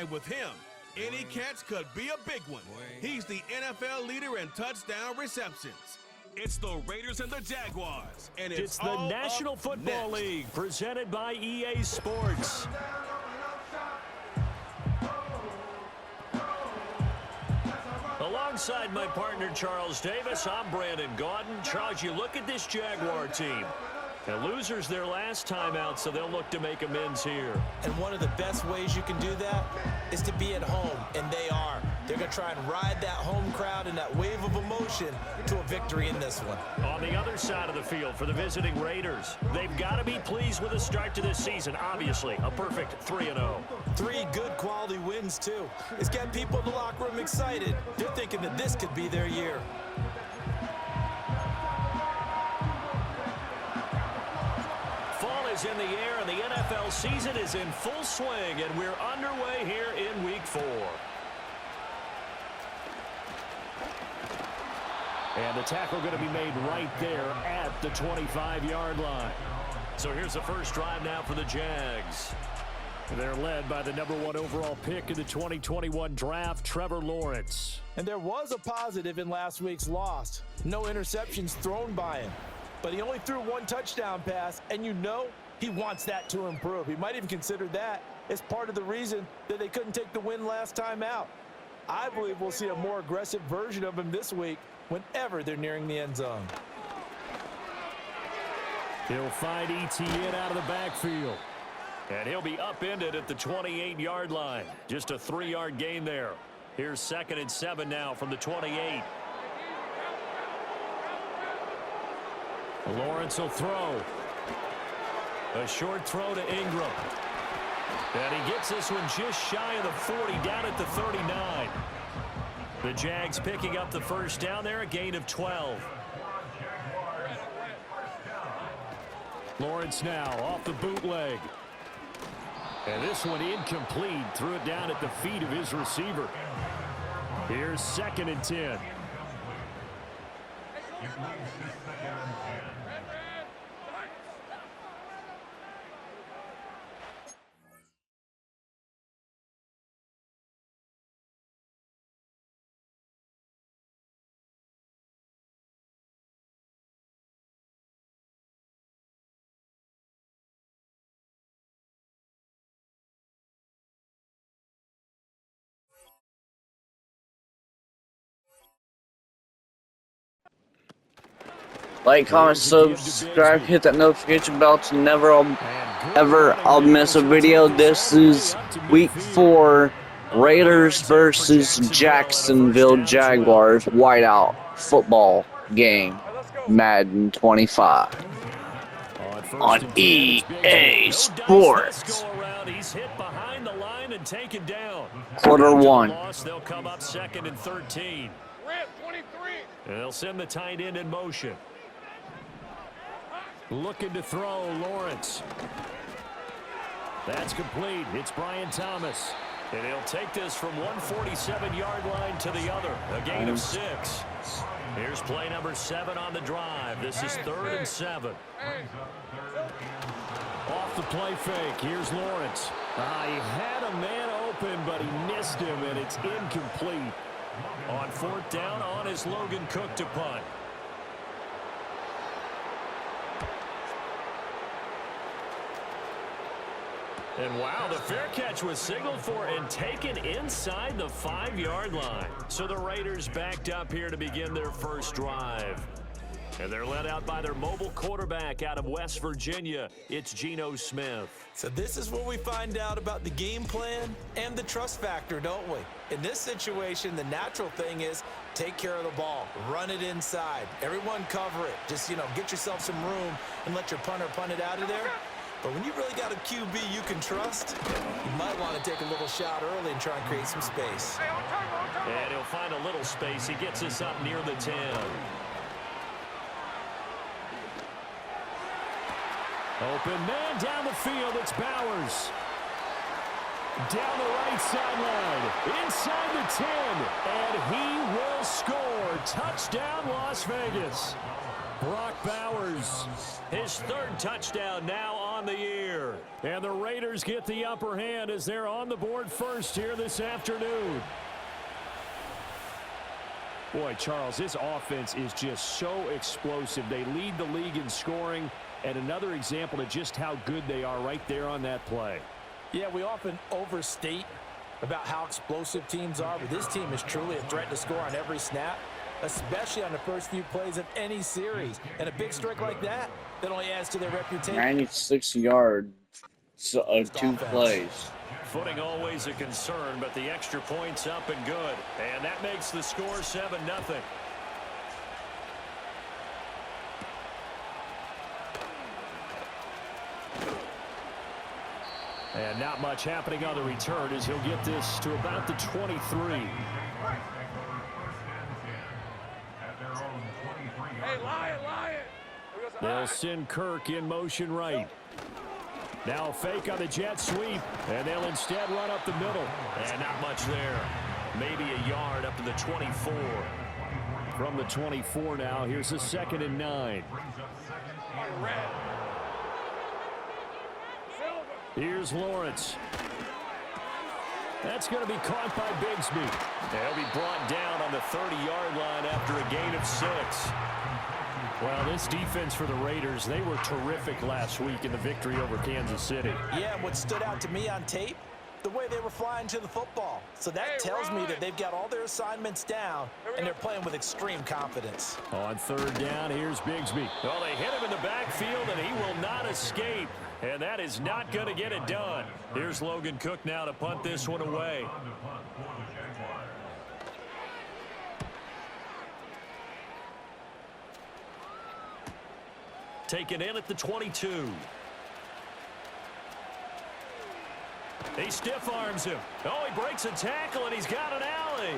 And with him, any catch could be a big one. He's the NFL leader in touchdown receptions. It's the Raiders and the Jaguars. And it's the National Football League, presented by EA Sports. Alongside my partner, Charles Davis, I'm Brandon Gaudin. Charles, you look at this Jaguar team. The losers their last time out, so they'll look to make amends here. And one of the best ways you can do that is to be at home, and they are. They're going to try and ride that home crowd and that wave of emotion to a victory in this one. On the other side of the field for the visiting Raiders, they've got to be pleased with the start to this season. Obviously, a perfect 3-0. 3 good quality wins, too. It's got people in the locker room excited. They're thinking that this could be their year. Fall is in the air, and the NFL season is in full swing, and we're underway here in Week 4. And the tackle going to be made right there at the 25-yard line. So here's the first drive now for the Jags. They're led by the #1 overall pick in the 2021 draft, Trevor Lawrence. And there was a positive in last week's loss. No interceptions thrown by him. But he only threw 1 touchdown pass, and you know he wants that to improve. He might even consider that as part of the reason that they couldn't take the win last time out. I believe we'll see a more aggressive version of him this week whenever they're nearing the end zone. He'll find Etienne out of the backfield. And he'll be upended at the 28-yard line. Just a 3-yard gain there. Here's 2nd and 7 now from the 28. Lawrence will throw. A short throw to Ingram. And he gets this one just shy of the 40, down at the 39. The Jags picking up the first down there, a gain of 12. Lawrence now off the bootleg. And this one incomplete. Threw it down at the feet of his receiver. Here's 2nd and 10. Like, comment, subscribe, hit that notification bell to never ever miss a video. This is Week 4, Raiders versus Jacksonville Jaguars whiteout football game, Madden 25 on EA Sports. Quarter 1. They'll come up 2nd and 13. They'll send the tight end in motion. Looking to throw, Lawrence. That's complete. It's Brian Thomas. And he'll take this from 147-yard line to the other. A gain of 6. Here's play number 7 on the drive. This is 3rd and 7. Off the play fake. Here's Lawrence. He had a man open, but he missed him, and it's incomplete. On 4th down, on is Logan Cook to punt. And wow, the fair catch was signaled for and taken inside the 5-yard line. So the Raiders backed up here to begin their first drive. And they're led out by their mobile quarterback out of West Virginia. It's Geno Smith. So this is where we find out about the game plan and the trust factor, don't we? In this situation, the natural thing is take care of the ball. Run it inside. Everyone cover it. Just, get yourself some room and let your punter punt it out of there. But when you really got a QB you can trust, you might want to take a little shot early and try and create some space. And he'll find a little space. He gets us up near the 10. Open man down the field. It's Bowers. Down the right sideline. Inside the 10. And he will score. Touchdown, Las Vegas. Brock Bowers. His 3rd touchdown now on on the year. And the Raiders get the upper hand as they're on the board first here this afternoon. Boy, Charles, this offense is just so explosive. They lead the league in scoring, and another example of just how good they are right there on that play. Yeah, we often overstate about how explosive teams are, but this team is truly a threat to score on every snap, especially on the first few plays of any series. And a big streak like that only adds to their reputation. 96 yards of 2 plays. Footing always a concern, but the extra point's up and good. And that makes the score 7-0. And not much happening on the return as he'll get this to about the 23. They'll send Kirk in motion right. Now a fake on the jet sweep, and they'll instead run up the middle. And not much there. Maybe a yard up to the 24. From the 24 now, here's a 2nd and 9. Here's Lawrence. That's going to be caught by Bigsby. They'll be brought down on the 30-yard line after a gain of 6. Well, this defense for the Raiders, they were terrific last week in the victory over Kansas City. Yeah, and what stood out to me on tape, the way they were flying to the football. So that tells me that they've got all their assignments down, and they're playing with extreme confidence. On 3rd down, here's Bigsby. Well, they hit him in the backfield, and he will not escape. And that is not going to get it done. Here's Logan Cook now to punt this one away. Taken in at the 22. He stiff arms him. Oh, he breaks a tackle, and he's got an alley.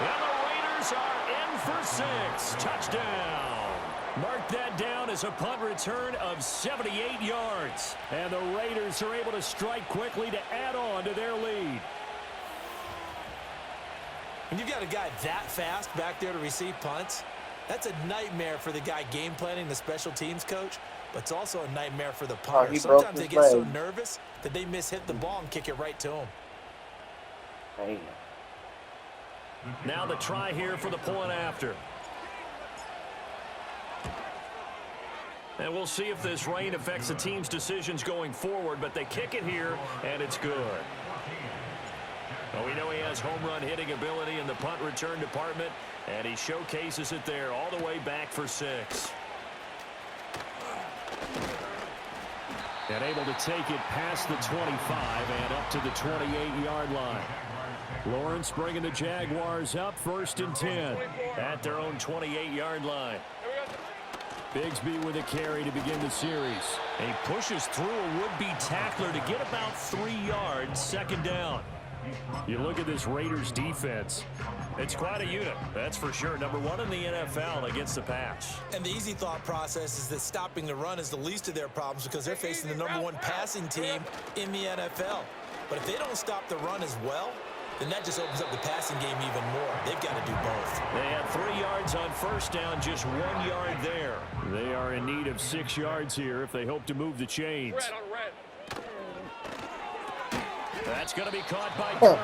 And the Raiders are in for 6. Touchdown. Mark that down as a punt return of 78 yards. And the Raiders are able to strike quickly to add on to their lead. When you've got a guy that fast back there to receive punts, that's a nightmare for the guy game planning, the special teams coach, but it's also a nightmare for the punter. Sometimes they get so nervous that they hit the ball and kick it right to him. Hey. Now the try here for the point after. And we'll see if this rain affects the team's decisions going forward, but they kick it here, and it's good. Well, we know he has home run hitting ability in the punt return department, and he showcases it there all the way back for 6. And able to take it past the 25 and up to the 28-yard line. Lawrence bringing the Jaguars up 1st and 10 at their own 28-yard line. Bigsby with a carry to begin the series. He pushes through a would-be tackler to get about 3 yards, 2nd down. You look at this Raiders defense. It's quite a unit, that's for sure. Number 1 in the NFL against the pass. And the easy thought process is that stopping the run is the least of their problems because they're facing the number 1 passing team in the NFL. But if they don't stop the run as well, then that just opens up the passing game even more. They've got to do both. They had 3 yards on 1st down, just 1 yard there. They are in need of 6 yards here if they hope to move the chains. That's going to be caught by Kirk.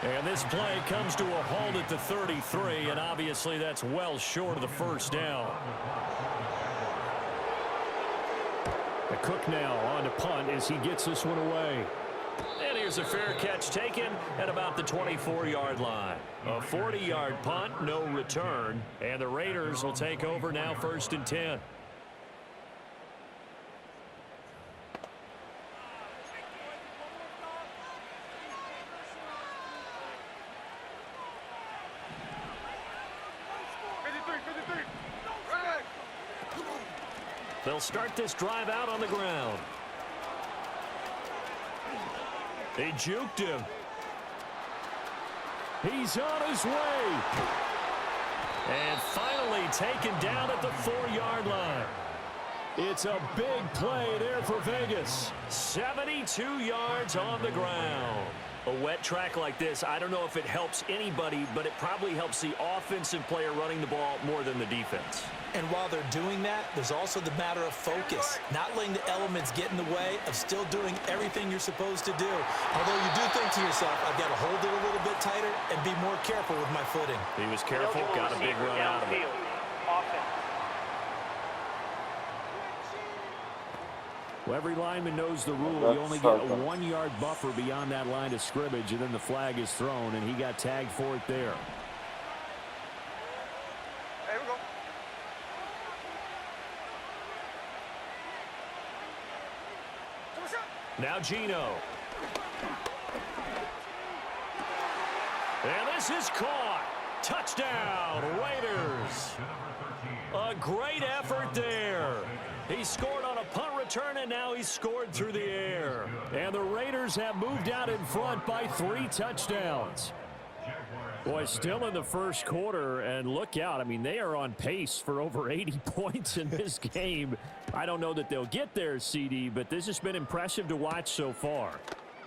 And this play comes to a halt at the 33, and obviously that's well short of the 1st down. The Cook now on to punt as he gets this one away. And here's a fair catch taken at about the 24-yard line. A 40-yard punt, no return. And the Raiders will take over now 1st and 10. They'll start this drive out on the ground. They juked him. He's on his way. And finally taken down at the 4-yard line. It's a big play there for Vegas. 72 yards on the ground. A wet track like this, I don't know if it helps anybody, but it probably helps the offensive player running the ball more than the defense. And while they're doing that, there's also the matter of focus, not letting the elements get in the way of still doing everything you're supposed to do. Although you do think to yourself, I've got to hold it a little bit tighter and be more careful with my footing. He was careful, got a big run out of it. Well, every lineman knows the rule. You only get a 1-yard buffer beyond that line of scrimmage, and then the flag is thrown, and he got tagged for it there. There we go. Now Gino. And this is caught. Touchdown, Raiders. A great effort there. He scored on a punt return, and now he's scored through the air. And the Raiders have moved out in front by 3 touchdowns. Boy, still in the first quarter, and look out. I mean, they are on pace for over 80 points in this game. I don't know that they'll get there, CD, but this has been impressive to watch so far.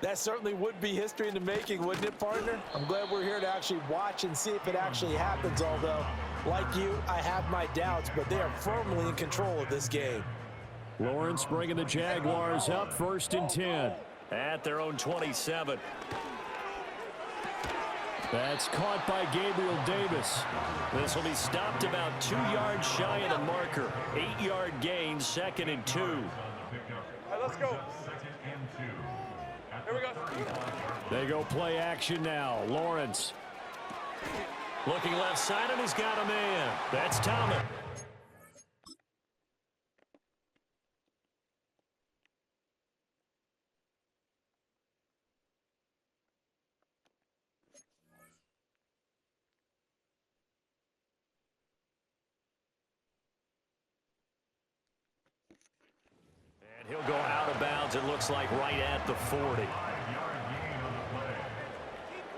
That certainly would be history in the making, wouldn't it, partner? I'm glad we're here to actually watch and see if it actually happens, although, like you, I have my doubts, but they are firmly in control of this game. Lawrence bringing the Jaguars up 1st and 10. At their own 27. That's caught by Gabriel Davis. This will be stopped about 2 yards shy of the marker. 8-yard gain, 2nd and 2. All right, let's go. Here we go. They go play action now. Lawrence. Looking left side, and he's got a man. That's Thomas. And he'll go out of bounds, it looks like right at the 40.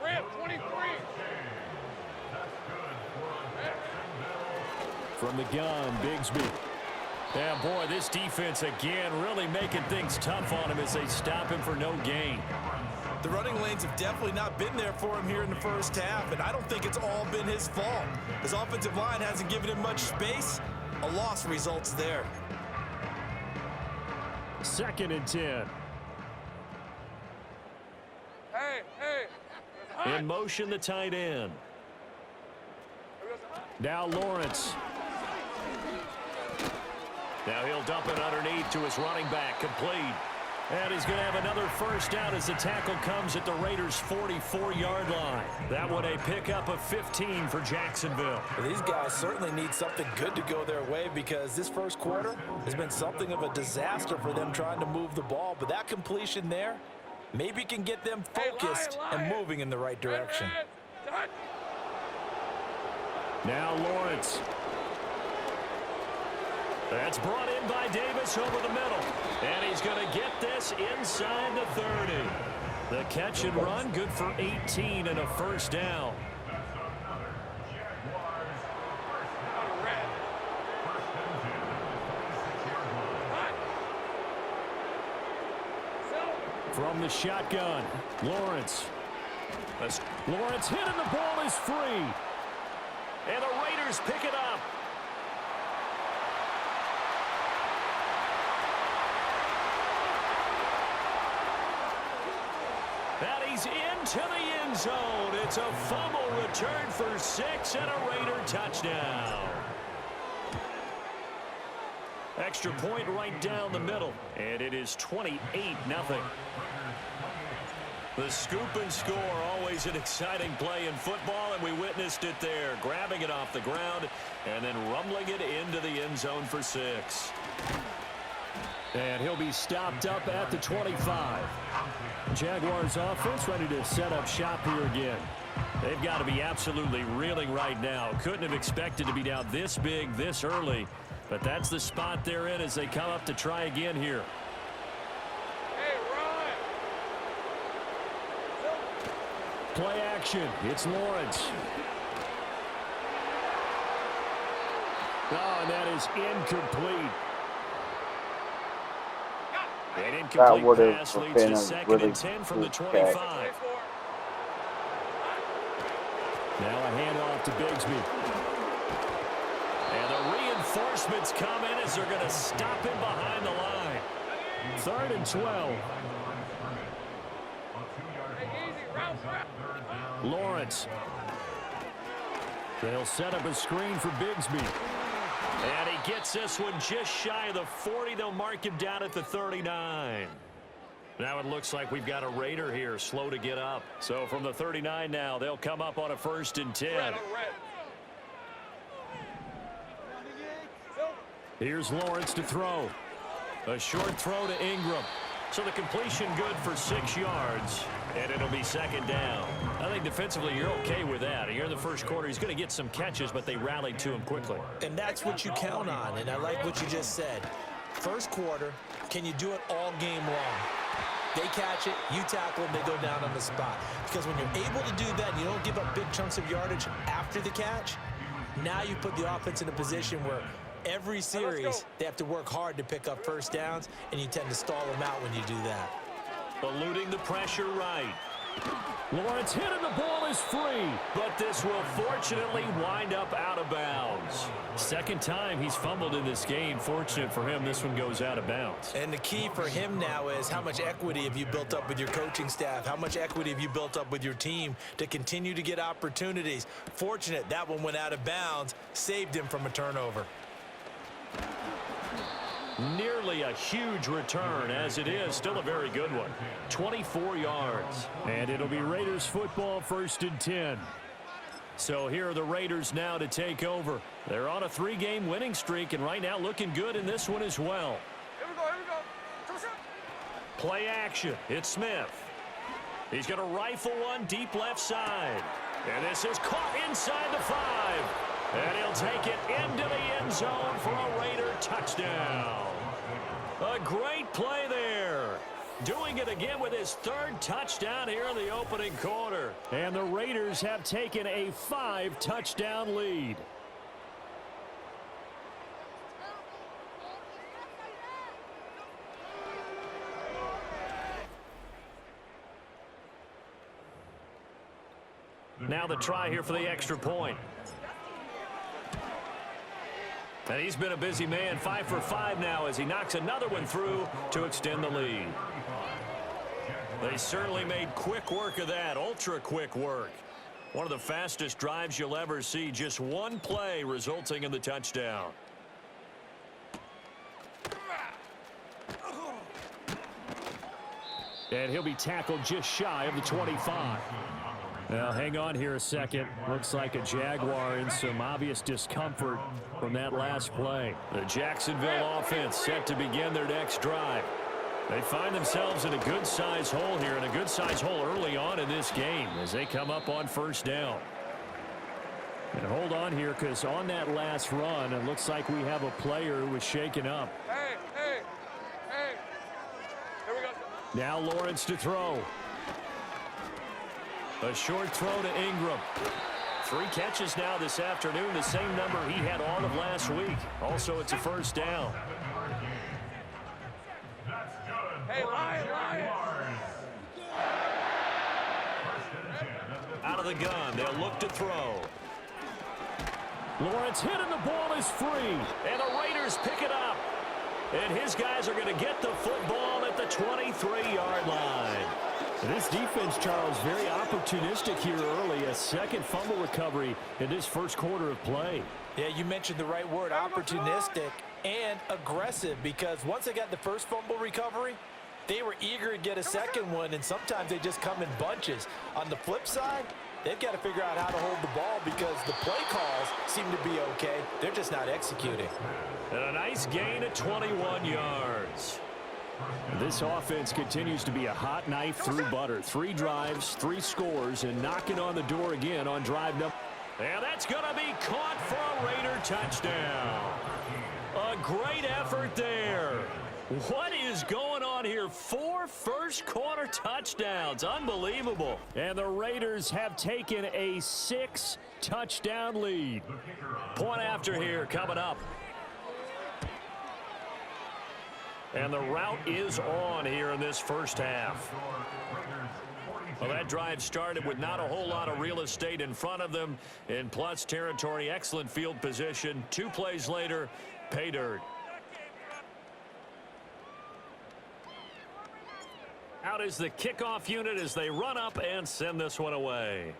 Rip, 23. From the gun, Bigsby. Yeah, boy, this defense again really making things tough on him as they stop him for no gain. The running lanes have definitely not been there for him here in the first half, and I don't think it's all been his fault. His offensive line hasn't given him much space. A loss results there. 2nd and 10. Hey. In motion, the tight end. Now Lawrence. Now he'll dump it underneath to his running back, complete. And he's going to have another first down as the tackle comes at the Raiders' 44-yard line. That one a pickup of 15 for Jacksonville. Well, these guys certainly need something good to go their way because this first quarter has been something of a disaster for them trying to move the ball. But that completion there maybe can get them focused and moving in the right direction. Now Lawrence. That's brought in by Davis over the middle. And he's going to get this inside the 30. The catch and run, good for 18 and a first down. From the shotgun, Lawrence. Lawrence hit and the ball is free. And the Raiders pick it up. And he's into the end zone. It's a fumble return for 6 and a Raider touchdown. Extra point right down the middle. And it is 28-0. The scoop and score, always an exciting play in football, and we witnessed it there. Grabbing it off the ground and then rumbling it into the end zone for 6. And he'll be stopped up at the 25. Jaguars offense ready to set up shop here again. They've got to be absolutely reeling right now. Couldn't have expected to be down this big this early, but that's the spot they're in as they come up to try again here. Play action. It's Lawrence. Oh, and that is incomplete. An That would incomplete have pass leads been to a 2nd really and 10 from the good 25. catch. Now a handoff to Bigsby. And the reinforcements come in as they're going to stop him behind the line. 3rd and 12. Lawrence. They'll set up a screen for Bigsby. And he gets this one just shy of the 40. They'll mark him down at the 39. Now it looks like we've got a Raider here, slow to get up. So from the 39 now, they'll come up on a 1st and 10. Here's Lawrence to throw. A short throw to Ingram. So the completion good for 6 yards, and it'll be 2nd down. I think defensively you're okay with that. Here in the first quarter, he's going to get some catches, but they rallied to him quickly. And that's what you count on, and I like what you just said. First quarter, can you do it all game long? They catch it, you tackle them, they go down on the spot. Because when you're able to do that and you don't give up big chunks of yardage after the catch, now you put the offense in a position where every series they have to work hard to pick up 1st downs, and you tend to stall them out when you do that. Eluding the pressure right. Lawrence hit and the ball is free. But this will fortunately wind up out of bounds. 2nd time he's fumbled in this game. Fortunate for him, this one goes out of bounds. And the key for him now is how much equity have you built up with your coaching staff? How much equity have you built up with your team to continue to get opportunities? Fortunate that one went out of bounds, saved him from a turnover. Nearly a huge return, as it is still a very good one. 24 yards. And it'll be Raiders football, 1st and 10. So here are the Raiders now to take over. They're on a 3-game winning streak, and right now looking good in this one as well. Here we go. Play action. It's Smith. He's going to rifle one deep left side. And this is caught inside the 5. And he'll take it into the end zone for a Raider touchdown. A great play there. Doing it again with his 3rd touchdown here in the opening quarter. And the Raiders have taken a 5-touchdown lead. Now the try here for the extra point. And he's been a busy man, 5 for 5 now as he knocks another one through to extend the lead. They certainly made quick work of that, ultra quick work. One of the fastest drives you'll ever see, just one play resulting in the touchdown. And he'll be tackled just shy of the 25. Now, hang on here a second. Looks like a Jaguar in some obvious discomfort from that last play. The Jacksonville offense set to begin their next drive. They find themselves in a good-sized hole here, and a good-sized hole early on in this game as they come up on 1st down. And hold on here, because on that last run, it looks like we have a player who was shaken up. Hey. Here we go. Now Lawrence to throw. A short throw to Ingram. 3 catches now this afternoon, the same number he had all of last week. Also, it's a 1st down. Hey, Lion. Out of the gun, they'll look to throw. Lawrence hit and the ball is free. And the Raiders pick it up. And his guys are going to get the football at the 23-yard line. This defense, Charles, very opportunistic here early. A 2nd fumble recovery in this 1st quarter of play. Yeah, you mentioned the right word, opportunistic and aggressive, because once they got the 1st fumble recovery, they were eager to get a 2nd one, and sometimes they just come in bunches. On the flip side, they've got to figure out how to hold the ball because the play calls seem to be okay. They're just not executing. And a nice gain of 21 yards. This offense continues to be a hot knife through butter. 3 drives, 3 scores, and knocking on the door again on drive number. And that's going to be caught for a Raider touchdown. A great effort there. What is going on here? 4 first-quarter touchdowns. Unbelievable. And the Raiders have taken a 6-touchdown lead. Point after here coming up. And the route is on here in this first half. Well, that drive started with not a whole lot of real estate in front of them. In plus territory, excellent field position. 2 plays later, pay dirt. Out is the kickoff unit as they run up and send this one away.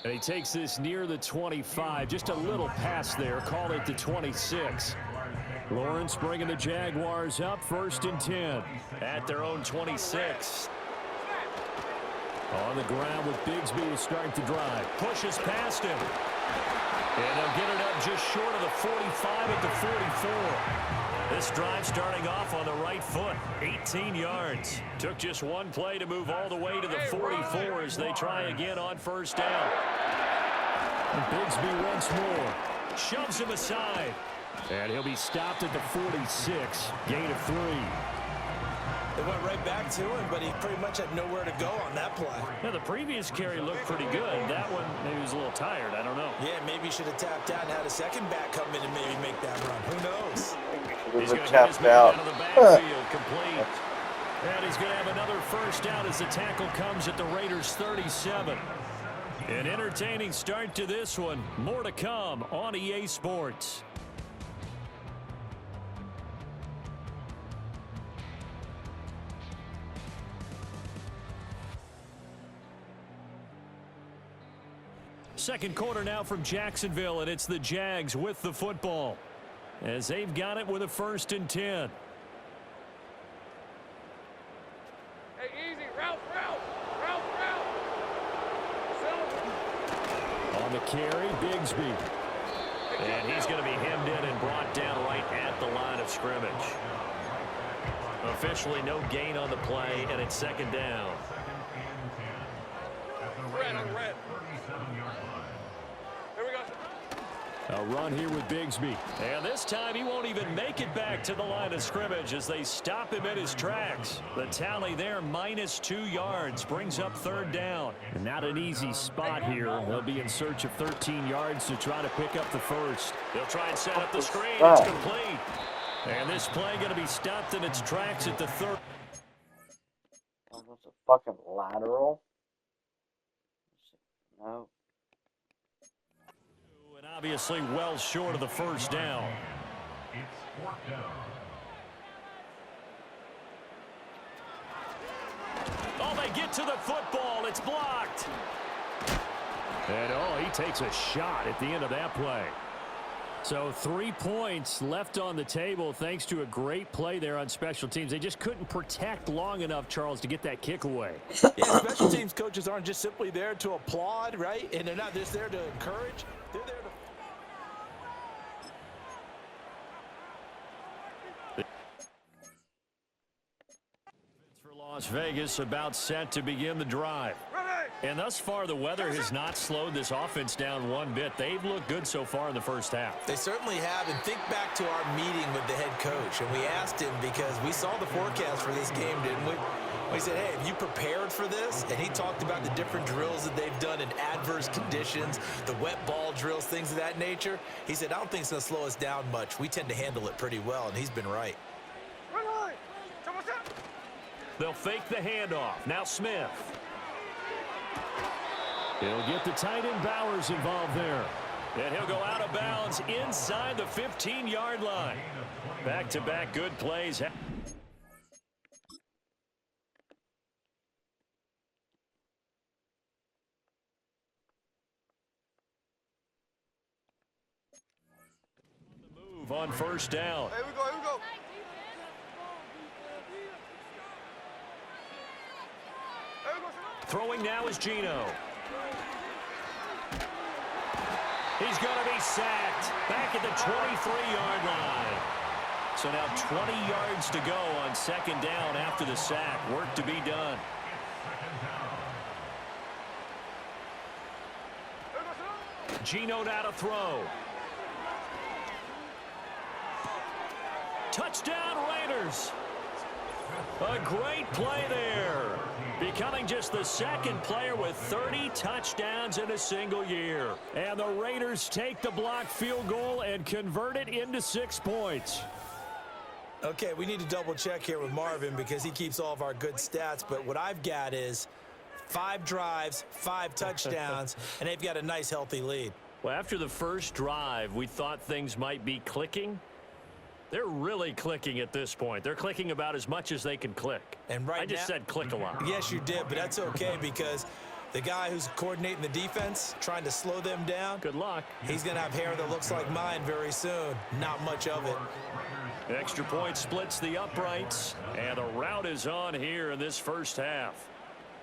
And he takes this near the 25. Just a little pass there. Call it the 26. Lawrence bringing the Jaguars up 1st and 10. At their own 26. On the ground with Bigsby to start the drive. Pushes past him. And they'll get it up just short of the 45 at the 44. This drive starting off on the right foot. 18 yards. Took just one play to move all the way to the 44 as they try again on 1st down. And Bigsby once more. Shoves him aside. And he'll be stopped at the 46. Gain of 3. They went right back to him, but he pretty much had nowhere to go on that play. Yeah, the previous carry looked pretty good. That one, maybe he was a little tired. I don't know. Yeah, maybe he should have tapped out and had a second back come in and maybe make that run. Who knows? He's going to get his man out of the backfield, complete. And he's going to have another 1st down as the tackle comes at the Raiders' 37. An entertaining start to this one. More to come on EA Sports. Second quarter now from Jacksonville, and it's the Jags with the football as they've got it with a 1st and 10. Hey, easy. Route. On the carry, Bigsby. And he's going to be hemmed in and brought down right at the line of scrimmage. Officially no gain on the play, and it's 2nd down. Red. Here we go. A run here with Bigsby. And this time he won't even make it back to the line of scrimmage as they stop him in his tracks. The tally there, -2 yards, brings up 3rd down. And not an easy spot here. They'll be in search of 13 yards to try to pick up the 1st. They'll try and set up the screen. It's complete. And this play going to be stopped in its tracks at the 3rd. Oh, that's a fucking lateral. No. And obviously well short of the 1st down. Oh, they get to the football. It's blocked. And he takes a shot at the end of that play. So 3 points left on the table thanks to a great play there on special teams. They just couldn't protect long enough, Charles, to get that kick away. Yeah, special teams coaches aren't just simply there to applaud, right? And they're not just there to encourage. They're there to... For Las Vegas, about set to begin the drive. And thus far, the weather has not slowed this offense down one bit. They've looked good so far in the 1st half. They certainly have. And think back to our meeting with the head coach. And we asked him because we saw the forecast for this game, didn't we? We said, hey, have you prepared for this? And he talked about the different drills that they've done in adverse conditions, the wet ball drills, things of that nature. He said, I don't think it's going to slow us down much. We tend to handle it pretty well, and he's been right. They'll fake the handoff. Now Smith. He'll get the tight end Bowers involved there. And he'll go out of bounds inside the 15-yard line. Back-to-back good plays. Move on 1st down. Here we go. Throwing now is Geno. He's going to be sacked back at the 23-yard line. So now 20 yards to go on 2nd down after the sack. Work to be done. Geno now to throw. Touchdown Raiders. A great play there. Becoming just the 2nd player with 30 touchdowns in a single year. And the Raiders take the blocked field goal and convert it into 6 points. Okay, we need to double check here with Marvin because he keeps all of our good stats, but what I've got is 5 drives, 5 touchdowns, and they've got a nice, healthy lead. Well, after the first drive, we thought things might be clicking. They're really clicking at this point. They're clicking about as much as they can click. And right I just said click a lot. Yes, you did, but that's okay because the guy who's coordinating the defense, trying to slow them down, good luck. He's going to have hair that looks like mine very soon. Not much of it. Extra point splits the uprights, and the route is on here in this first half.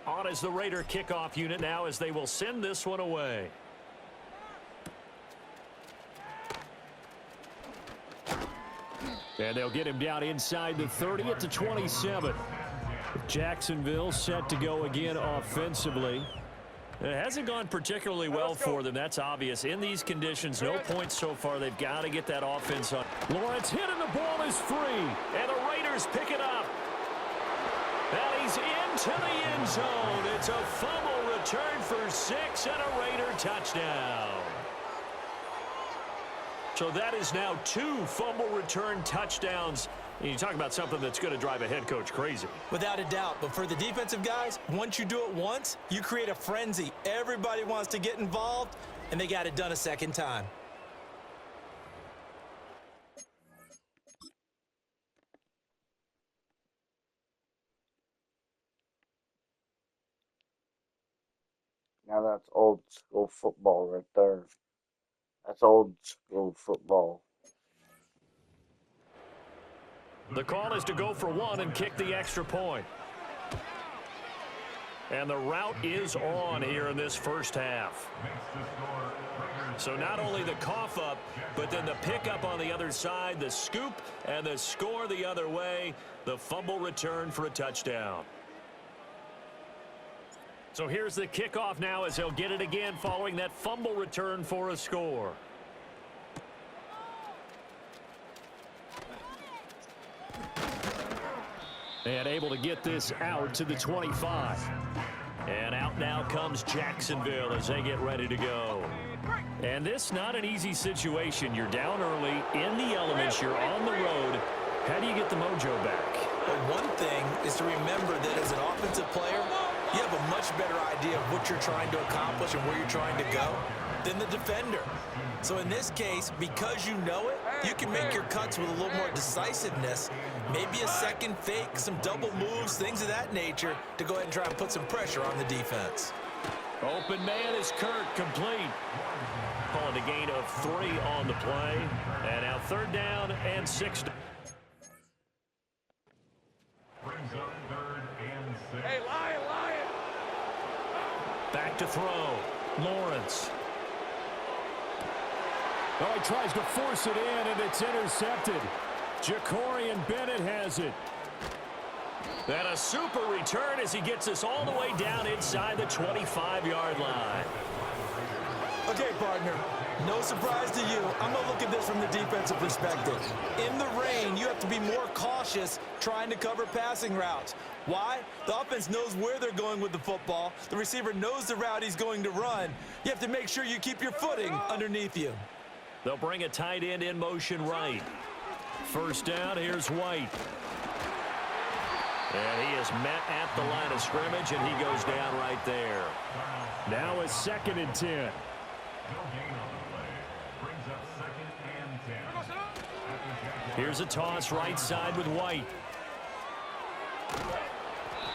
On is the Raider kickoff unit now as they will send this one away. And they'll get him down inside the 30 at the 27. Jacksonville set to go again offensively. It hasn't gone particularly well for them. That's obvious. In these conditions, no points so far. They've got to get that offense on. Lawrence hit and the ball is free. And the Raiders pick it up. And he's into the end zone. It's a fumble return for 6 and a Raider touchdown. So that is now 2 fumble return touchdowns. And you talk about something that's going to drive a head coach crazy. Without a doubt. But for the defensive guys, once you do it once, you create a frenzy. Everybody wants to get involved, and they got it done a second time. Now that's old school football right there. That's old school football. The call is to go for 1 and kick the extra point. And the route is on here in this first half. So not only the cough up, but then the pickup on the other side, the scoop, and the score the other way. The fumble return for a touchdown. So here's the kickoff now as they'll get it again following that fumble return for a score. And able to get this out to the 25. And out now comes Jacksonville as they get ready to go. And this not an easy situation. You're down early in the elements. You're on the road. How do you get the mojo back? Well, one thing is to remember that as an offensive player, you have a much better idea of what you're trying to accomplish and where you're trying to go than the defender. So in this case, because you know it, you can make your cuts with a little more decisiveness, maybe a second fake, some double moves, things of that nature to go ahead and try and put some pressure on the defense. Open man is Kirk, complete. Calling a gain of 3 on the play. And now 3rd down and 6. Hey, Lion. Back to throw. Lawrence. Oh, he tries to force it in, and it's intercepted. Jacorian Bennett has it. And a super return as he gets us all the way down inside the 25-yard line. Okay, partner, no surprise to you. I'm going to look at this from the defensive perspective. In the rain, you have to be more cautious trying to cover passing routes. Why? The offense knows where they're going with the football. The receiver knows the route he's going to run. You have to make sure you keep your footing underneath you. They'll bring a tight end in motion right. 1st down, here's White. And he is met at the line of scrimmage, and he goes down right there. Now a 2nd and 10. Here's a toss right side with White.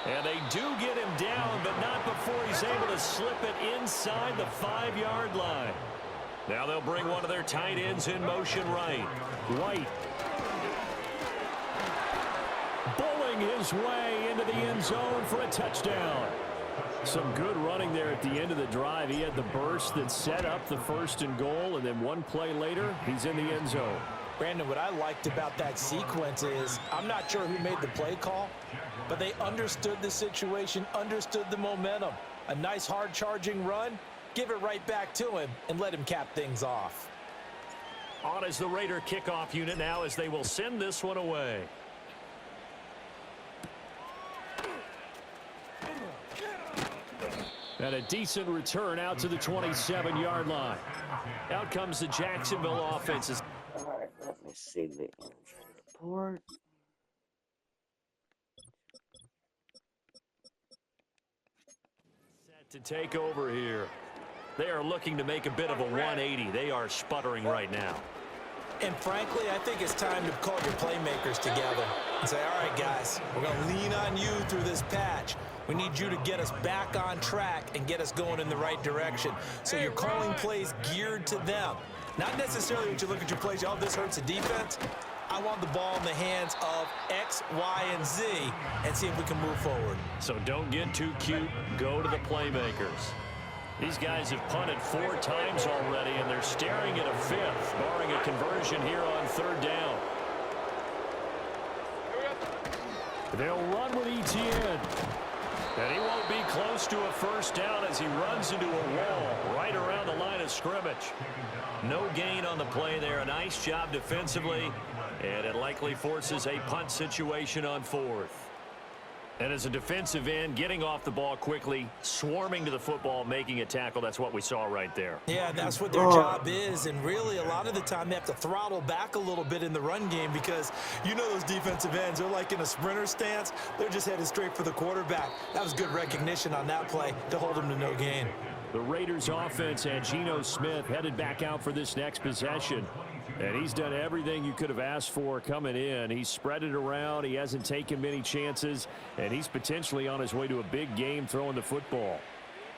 And they do get him down, but not before he's able to slip it inside the 5-yard line. Now they'll bring one of their tight ends in motion right. White. Bowling his way into the end zone for a touchdown. Some good running there at the end of the drive. He had the burst that set up the 1st and goal, and then one play later, he's in the end zone. Brandon, what I liked about that sequence is I'm not sure who made the play call, but they understood the situation, understood the momentum. A nice hard-charging run, give it right back to him, and let him cap things off. On is the Raider kickoff unit now as they will send this one away. And a decent return out to the 27-yard line. Out comes the Jacksonville offense. All right, let me see the injury report. to take over here. They are looking to make a bit of a 180. They are sputtering right now. And frankly, I think it's time to call your playmakers together and say, all right, guys, we're going to lean on you through this patch. We need you to get us back on track and get us going in the right direction. So you're calling plays geared to them. Not necessarily when you look at your plays, oh, this hurts the defense. I want the ball in the hands of X, Y, and Z and see if we can move forward. So don't get too cute. Go to the playmakers. These guys have punted 4 times already, and they're staring at a 5th, barring a conversion here on 3rd down. They'll run with Etienne. And he won't be close to a 1st down as he runs into a wall right around the line of scrimmage. No gain on the play there. A nice job defensively, and it likely forces a punt situation on 4th. And as a defensive end, getting off the ball quickly, swarming to the football, making a tackle, that's what we saw right there. Yeah, that's what their job is, and really a lot of the time they have to throttle back a little bit in the run game because you know those defensive ends, they're like in a sprinter stance. They're just headed straight for the quarterback. That was good recognition on that play to hold them to no gain. The Raiders offense and Geno Smith headed back out for this next possession. And he's done everything you could have asked for coming in. He's spread it around. He hasn't taken many chances. And he's potentially on his way to a big game throwing the football.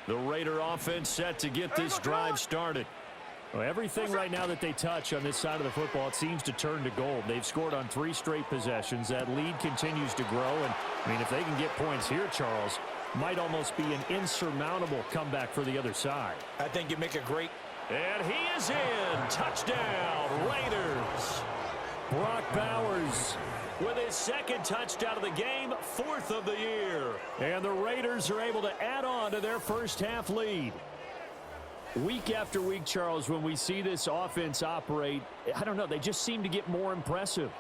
The Raider offense set to get this drive started. Well, everything right now that they touch on this side of the football, it seems to turn to gold. They've scored on 3 straight possessions. That lead continues to grow. And, I mean, if they can get points here, Charles, might almost be an insurmountable comeback for the other side. I think you make a great... And he is in. Touchdown, Raiders. Brock Bowers with his 2nd touchdown of the game, 4th of the year. And the Raiders are able to add on to their first half lead. Week after week, Charles, when we see this offense operate, I don't know, they just seem to get more impressive.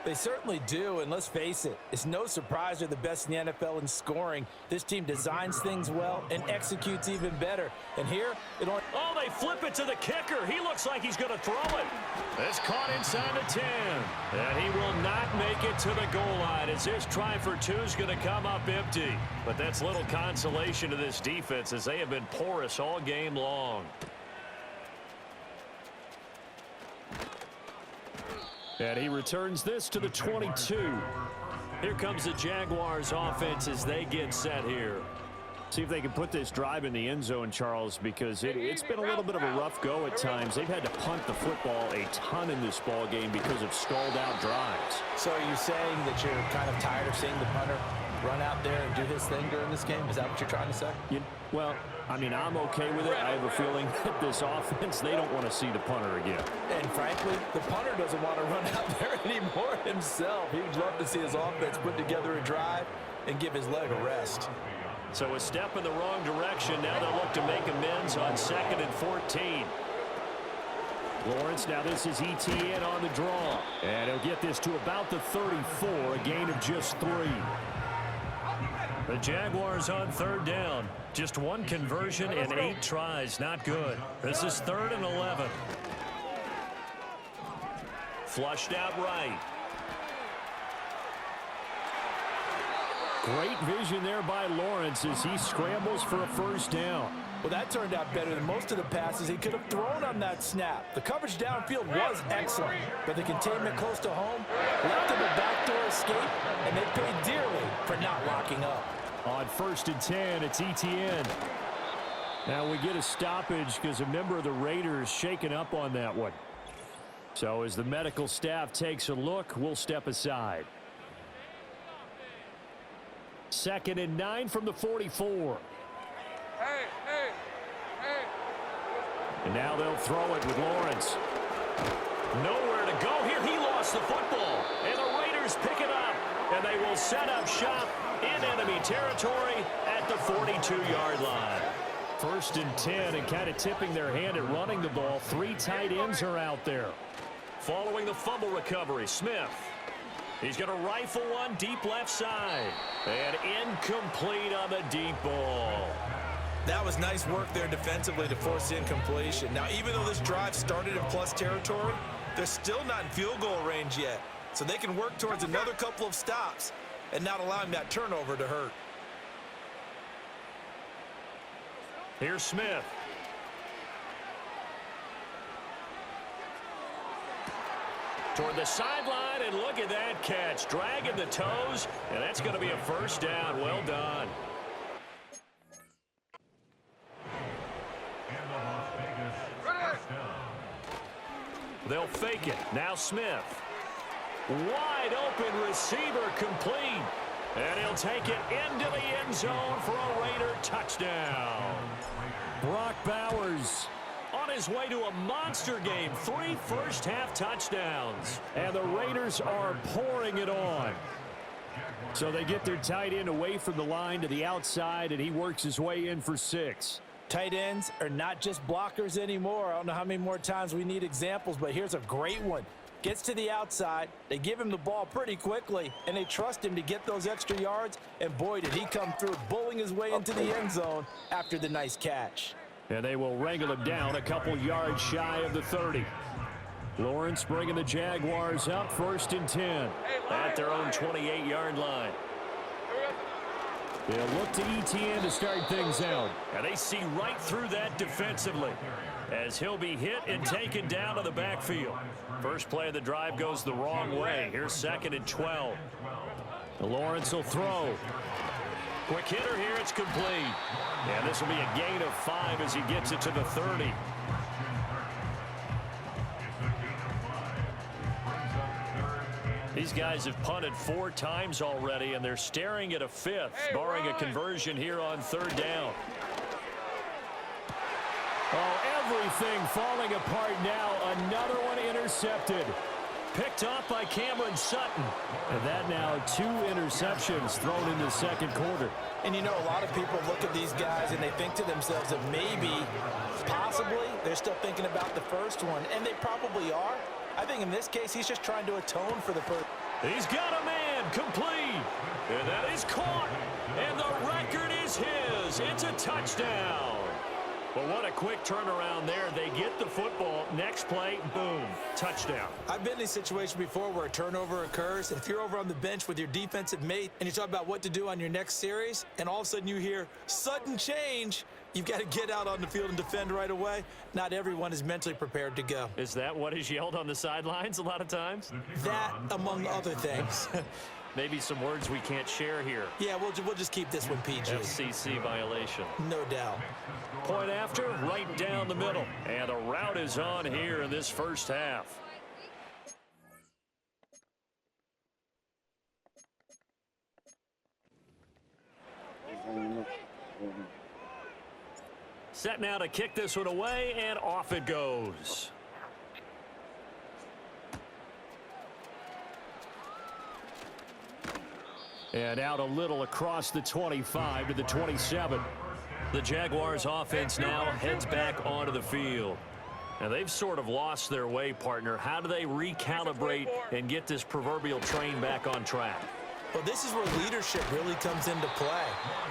They certainly do, and let's face it, it's no surprise they're the best in the NFL in scoring. This team designs things well and executes even better. And here, oh, they flip it to the kicker. He looks like he's going to throw it. It's caught inside the 10. And he will not make it to the goal line as this try for 2 is going to come up empty. But that's little consolation to this defense as they have been porous all game long. And he returns this to the 22. Here comes the Jaguars offense as they get set here. See if they can put this drive in the end zone, Charles, because it's been a little bit of a rough go at times. They've had to punt the football a ton in this ball game because of stalled out drives. So are you saying that you're kind of tired of seeing the punter run out there and do his thing during this game? Is that what you're trying to say? Well, I mean, I'm okay with it. I have a feeling that this offense, they don't want to see the punter again. And frankly, the punter doesn't want to run out there anymore himself. He would love to see his offense put together a drive and give his leg a rest. So a step in the wrong direction. Now they'll look to make amends on 2nd and 14. Lawrence, now this is Etienne on the draw. And he'll get this to about the 34, a gain of just 3. The Jaguars on 3rd down. Just 1 conversion and 8 tries. Not good. This is 3rd and 11. Flushed out right. Great vision there by Lawrence as he scrambles for a 1st down. Well, that turned out better than most of the passes he could have thrown on that snap. The coverage downfield was excellent, but the containment close to home left him a backdoor escape, and they paid dearly for not locking up. On 1st and 10, it's Etienne. Now we get a stoppage because a member of the Raiders shaken up on that one. So as the medical staff takes a look, we'll step aside. 2nd and 9 from the 44. Hey. And now they'll throw it with Lawrence. Nowhere to go here. He lost the football. And the Raiders pick it up. And they will set up shop in enemy territory at the 42-yard line. 1st and 10 and kind of tipping their hand at running the ball. 3 tight ends are out there. Following the fumble recovery, Smith. He's going to rifle one deep left side. And incomplete on the deep ball. That was nice work there defensively to force incompletion. Now, even though this drive started in plus territory, they're still not in field goal range yet. So they can work towards another couple of stops and not allowing that turnover to hurt. Here's Smith. Toward the sideline, and look at that catch. Dragging the toes, and that's going to be a first down. Well done. They'll fake it. Now Smith. Wide open receiver complete. And he'll take it into the end zone for a Raider touchdown. Brock Bowers on his way to a monster game. 3 first-half touchdowns. And the Raiders are pouring it on. So they get their tight end away from the line to the outside, and he works his way in for 6. Tight ends are not just blockers anymore. I don't know how many more times we need examples, but here's a great one. Gets to the outside, they give him the ball pretty quickly, and they trust him to get those extra yards, and boy, did he come through, bowling his way into the end zone after the nice catch. And they will wrangle him down a couple yards shy of the 30. Lawrence bringing the Jaguars up 1st and 10. At their own 28-yard line. They'll look to ETN to start things out. And they see right through that defensively as he'll be hit and taken down to the backfield. First play of the drive goes the wrong way. Here's 2nd and 12. Lawrence will throw. Quick hitter here. It's complete. And this will be a gain of 5 as he gets it to the 30. These guys have punted 4 times already, and they're staring at a 5th, barring a conversion here on 3rd down. Oh, everything falling apart now. Another one intercepted. Picked off by Cameron Sutton. And that now 2 interceptions thrown in the 2nd quarter. And you know, a lot of people look at these guys and they think to themselves that maybe, possibly, they're still thinking about the first one. And they probably are. I think in this case, he's just trying to atone for the first. He's got a man complete. And that is caught. And the record is his. It's a touchdown. But what a quick turnaround there. They get the football. Next play, boom, touchdown. I've been in a situation before where a turnover occurs. And if you're over on the bench with your defensive mate and you talk about what to do on your next series, and all of a sudden you hear sudden change, you've got to get out on the field and defend right away. Not everyone is mentally prepared to go. Is that what is yelled on the sidelines a lot of times? That, among other things. Maybe some words we can't share here. Yeah, we'll just keep this one PG. FCC violation. No doubt. Point after, right down the middle. And the route is on here in this first half. Set now to kick this one away, and off it goes. And out a little across the 25 to the 27. The Jaguars offense now heads back onto the field. And they've sort of lost their way, partner. How do they recalibrate and get this proverbial train back on track? Well, this is where leadership really comes into play.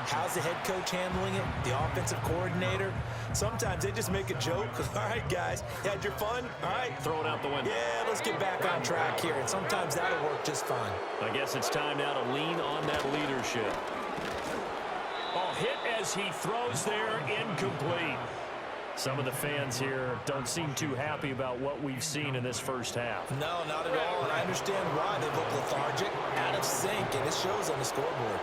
How's the head coach handling it? The offensive coordinator? Sometimes they just make a joke. All right, guys, you had your fun? All right. Throw it out the window. Yeah, let's get back on track here. And sometimes that'll work just fine. I guess it's time now to lean on that leadership. Oh, hit as he throws there, incomplete. Some of the fans here don't seem too happy about what we've seen in this first half. No, not at all, and I understand why. They look lethargic, out of sync, and it shows on the scoreboard.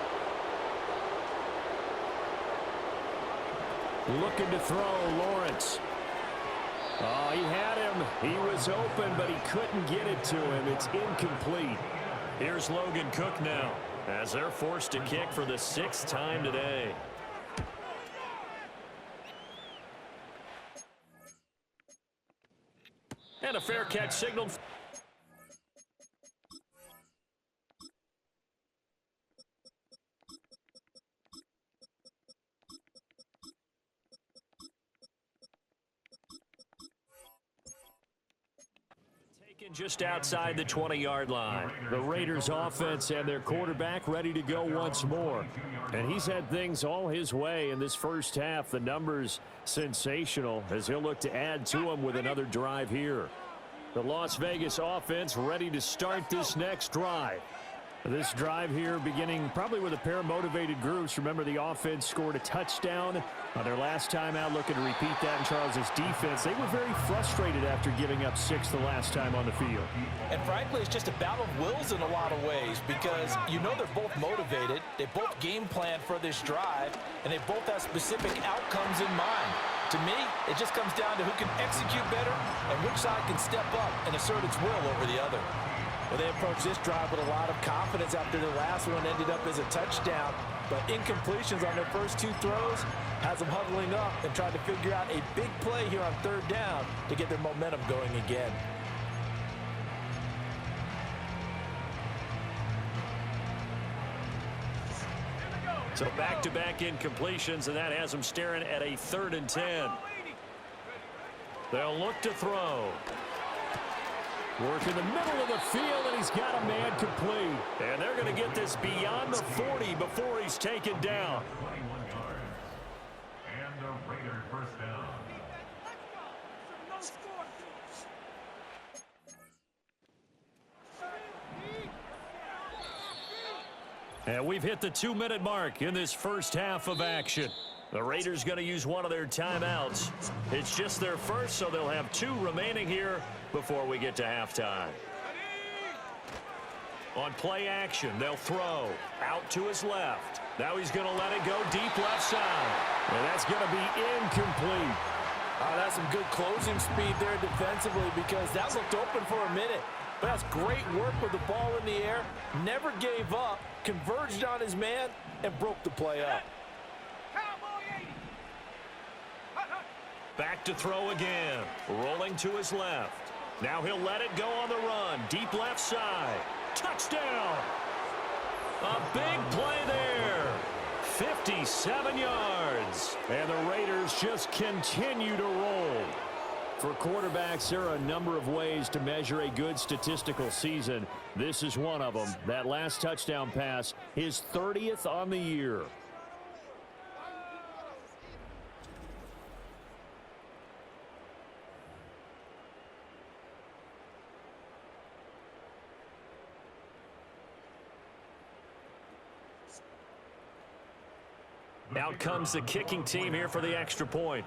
Looking to throw, Lawrence. Oh, he had him. He was open, but he couldn't get it to him. It's incomplete. Here's Logan Cook now, as they're forced to kick for the 6th time today. And a fair catch signaled. Taken just outside the 20-yard line. The Raiders offense and their quarterback ready to go once more. And he's had things all his way in this first half. The numbers sensational as he'll look to add to them with another drive here. The Las Vegas offense ready to start this next drive. This drive here beginning probably with a pair of motivated groups. Remember, the offense scored a touchdown on their last time out, looking to repeat that in Charles's defense. They were very frustrated after giving up 6 the last time on the field. And frankly, it's just a battle of wills in a lot of ways because you know they're both motivated. They both game plan for this drive, and they both have specific outcomes in mind. To me, it just comes down to who can execute better and which side can step up and assert its will over the other. Well, they approached this drive with a lot of confidence after their last one ended up as a touchdown. But incompletions on their first 2 throws has them huddling up and trying to figure out a big play here on 3rd down to get their momentum going again. So back-to-back incompletions, and that has them staring at a 3rd and 10. They'll look to throw. Work in the middle of the field, and he's got a man complete. And they're going to get this beyond the 40 before he's taken down. 21 yards. And the Raiders first down. And we've hit the 2-minute mark in this first half of action. The Raiders going to use one of their timeouts. It's just their first, so they'll have 2 remaining here before we get to halftime. On play action, they'll throw out to his left. Now he's going to let it go deep left side. And that's going to be incomplete. That's some good closing speed there defensively because that looked open for a minute. But that's great work with the ball in the air. Never gave up, converged on his man, and broke the play up. Back to throw again. Rolling to his left. Now he'll let it go on the run. Deep left side. Touchdown. A big play there. 57 yards. And the Raiders just continue to roll. For quarterbacks, there are a number of ways to measure a good statistical season. This is one of them. That last touchdown pass, his 30th on the year. Out comes the kicking team here for the extra point.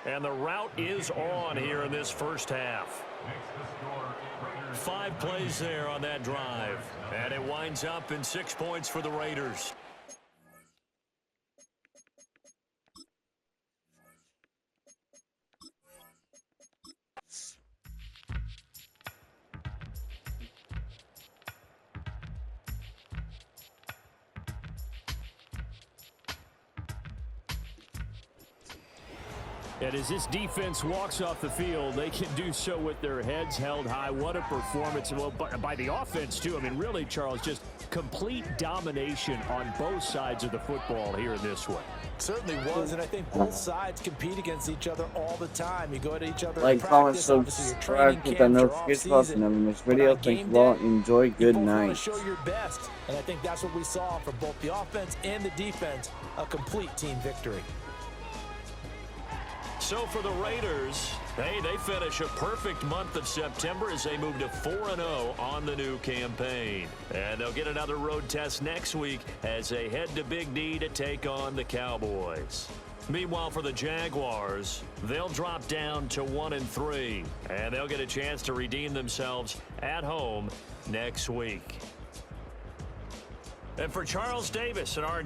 And the route is on here in this first half. 5 plays there on that drive. And it winds up in 6 points for the Raiders. And as this defense walks off the field, they can do so with their heads held high. What a performance. Well, by the offense, too. I mean, really, Charles, just complete domination on both sides of the football here in this one. Certainly was, and I think both sides compete against each other all the time. You go at each other Like, in comment, practice, obviously your training subscribe, hit that camp, your notification button, off-season. never miss But video. on Thank game you all. day, Enjoy. you Good both want night. to show your best, and I think that's what we saw from both the offense and the defense, a complete team victory. So for the Raiders, hey, they finish a perfect month of September as they move to 4-0 on the new campaign. And they'll get another road test next week as they head to Big D to take on the Cowboys. Meanwhile, for the Jaguars, they'll drop down to 1-3, and they'll get a chance to redeem themselves at home next week. And for Charles Davis and our